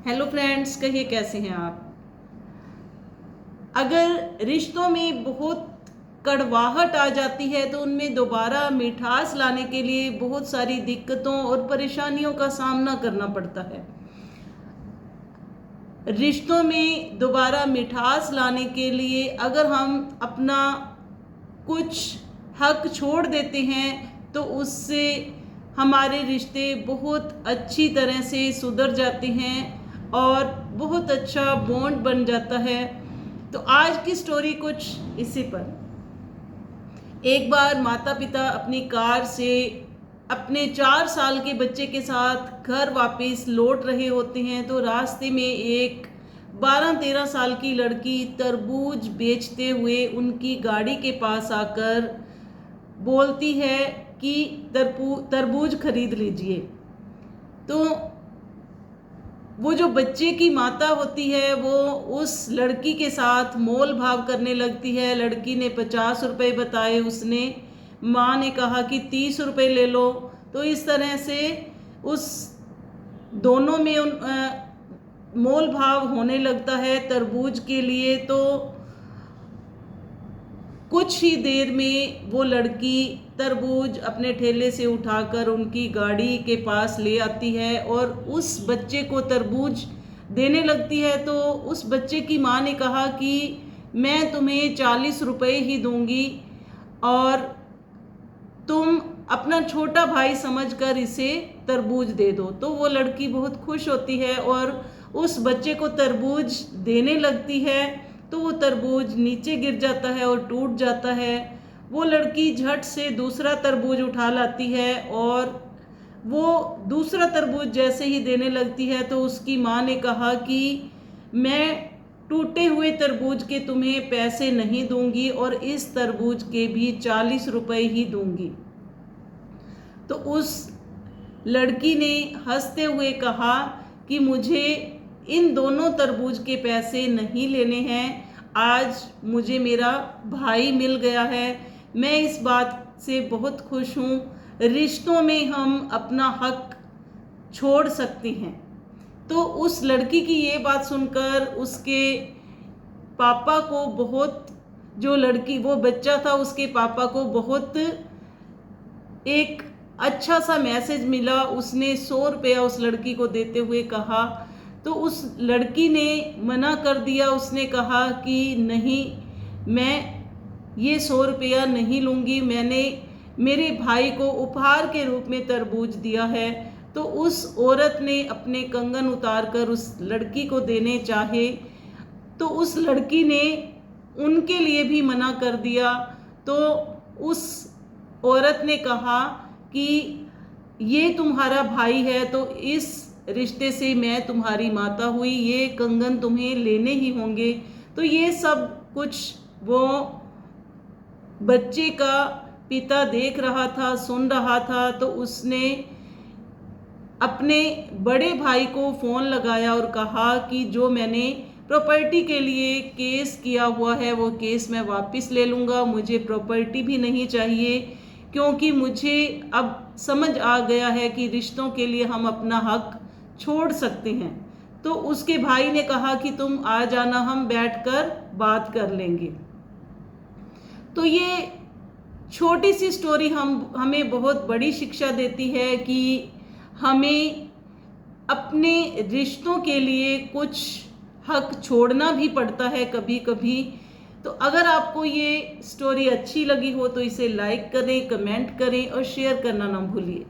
Hello friends, कहिए कैसे हैं आप। अगर रिश्तों में बहुत कड़वाहट आ जाती है तो उनमें दोबारा मिठास लाने के लिए बहुत सारी दिक्कतों और परेशानियों का सामना करना पड़ता है। रिश्तों में दोबारा मिठास लाने के लिए अगर हम अपना कुछ हक छोड़ देते हैं तो उससे हमारे रिश्ते बहुत अच्छी तरह से सुधर जाते हैं और बहुत अच्छा बॉन्ड बन जाता है। तो आज की स्टोरी कुछ इसी पर। एक बार माता पिता अपनी कार से अपने 4 साल के बच्चे के साथ घर वापस लौट रहे होते हैं तो रास्ते में एक 12-13 साल की लड़की तरबूज बेचते हुए उनकी गाड़ी के पास आकर बोलती है कि तरबूज खरीद लीजिए। तो वो जो बच्चे की माता होती है वो उस लड़की के साथ मोल भाव करने लगती है। लड़की ने 50 रुपये बताए, उसने माँ ने कहा कि 30 रुपये ले लो। तो इस तरह से उस दोनों में मोल भाव होने लगता है तरबूज के लिए। तो कुछ ही देर में वो लड़की तरबूज अपने ठेले से उठाकर उनकी गाड़ी के पास ले आती है और उस बच्चे को तरबूज देने लगती है। तो उस बच्चे की माँ ने कहा कि मैं तुम्हें 40 रुपये ही दूंगी और तुम अपना छोटा भाई समझकर इसे तरबूज दे दो। तो वो लड़की बहुत खुश होती है और उस बच्चे को तरबूज देने लगती है। तो वो तरबूज नीचे गिर जाता है और टूट जाता है। वो लड़की झट से दूसरा तरबूज उठा लाती है और वो दूसरा तरबूज जैसे ही देने लगती है तो उसकी माँ ने कहा कि मैं टूटे हुए तरबूज के तुम्हें पैसे नहीं दूंगी और इस तरबूज के भी 40 रुपये ही दूंगी। तो उस लड़की ने हंसते हुए कहा कि मुझे इन दोनों तरबूज के पैसे नहीं लेने हैं, आज मुझे मेरा भाई मिल गया है। मैं इस बात से बहुत खुश हूँ। रिश्तों में हम अपना हक छोड़ सकते हैं। तो उस लड़की की ये बात सुनकर उसके पापा को बहुत, जो लड़की वो बच्चा था उसके पापा को बहुत एक अच्छा सा मैसेज मिला। उसने 100 रुपया उस लड़की को देते हुए कहा। तो उस लड़की ने मना कर दिया। उसने कहा कि नहीं, मैं ये 100 रुपया नहीं लूँगी, मैंने मेरे भाई को उपहार के रूप में तरबूज दिया है। तो उस औरत ने अपने कंगन उतार कर उस लड़की को देने चाहे तो उस लड़की ने उनके लिए भी मना कर दिया। तो उस औरत ने कहा कि ये तुम्हारा भाई है तो इस रिश्ते से मैं तुम्हारी माता हुई, ये कंगन तुम्हें लेने ही होंगे। तो ये सब कुछ वो बच्चे का पिता देख रहा था, सुन रहा था। तो उसने अपने बड़े भाई को फ़ोन लगाया और कहा कि जो मैंने प्रॉपर्टी के लिए केस किया हुआ है वो केस मैं वापस ले लूँगा, मुझे प्रॉपर्टी भी नहीं चाहिए, क्योंकि मुझे अब समझ आ गया है कि रिश्तों के लिए हम अपना हक छोड़ सकते हैं। तो उसके भाई ने कहा कि तुम आ जाना, हम बैठकर बात कर लेंगे। तो ये छोटी सी स्टोरी हमें बहुत बड़ी शिक्षा देती है कि हमें अपने रिश्तों के लिए कुछ हक छोड़ना भी पड़ता है कभी कभी। तो अगर आपको ये स्टोरी अच्छी लगी हो तो इसे लाइक करें, कमेंट करें और शेयर करना ना भूलिए।